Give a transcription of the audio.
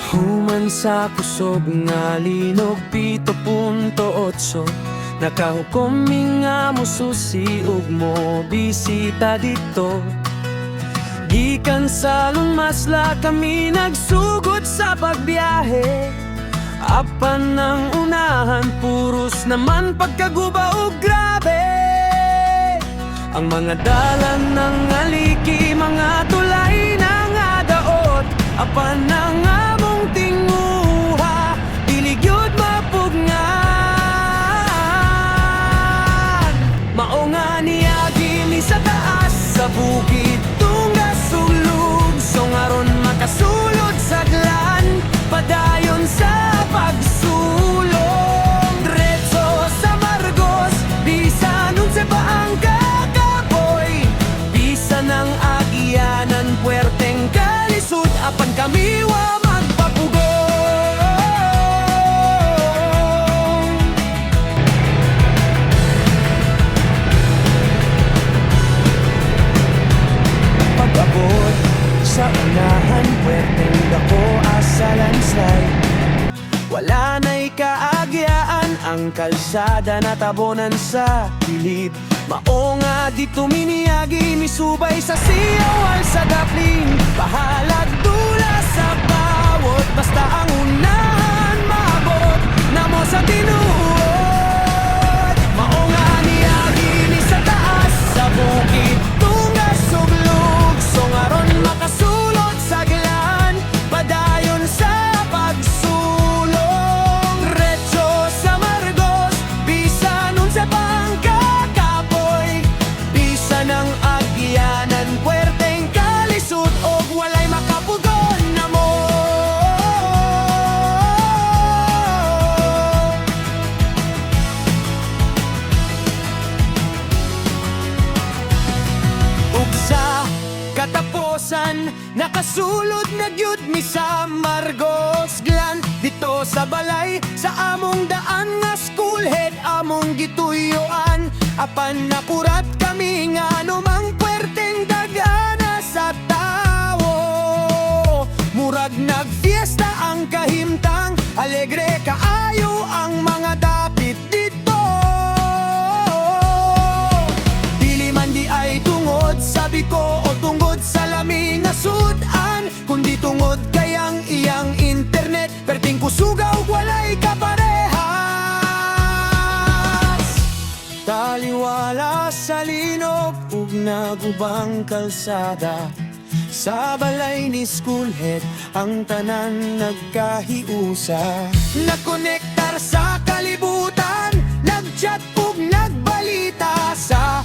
Human sa kusog nga linog 7.8 nakahukom nga mo susi ug mo bisita dito. Gikan sa Lumasla kami nagsugod sa pagbiyahe. Apan ng unahan puros naman pagkaguba ug grabe. Ang mga dalan ng aliki, mga tulay na nga daot. Apan ng among tinguha, diligyod mapugnan. Mao nga niagi ni sa taas sa bukid tunggas sulog. So ngaron makasulod sa glan, padayon sa pagsulong. Diretso sa Margos, bisan unsa pa ang kakapoy. Bisan ang agyanan, puwerteng kalisod. Apan kami wa magpapugong. Pag-abot sa unahan, puwerteng dako asa landslide. Wala na'y kaagyaan, ang kalsada natabonan sa kilid. Mao nga di tuminiagi, misubay sa siyawal sa gapling. Bahalag dula sa bawat, basta ang unahan maabot na mo sa tinuod. Mao nga niagi ni sa taas sa bukid tunggas ug lug. So ngaron makasulod sa glan, padayon sa pagsulong. Diretso sa Margos, bisan unsa pa ang kakapoy. Bisan ang agyanan, puwerteng kalisod og walay makapugon na mo. Ug sa kataposan, nakasulod na gyud mi sa Margos glan. Dito sa balay, sa among daan nga schoolhead among gituyoan. Apan nakurat kami nga anumang puwerteng dagana sa tawo. Murag nagfiesta ang kahimtang, alegre kaayo ang mga dapit dito. Dili man di ay tungod sa biko o tungod sa lami nga sudan, kundi tungod kayang iyang internet, perting kusugaw walay kaparehas. Taliwala sa linog ug nagubang kalsada, sa balay ni schoolhead ang tanan nagkahiusa. Nakonektar sa kalibutan, nagchat ug nagbalita sa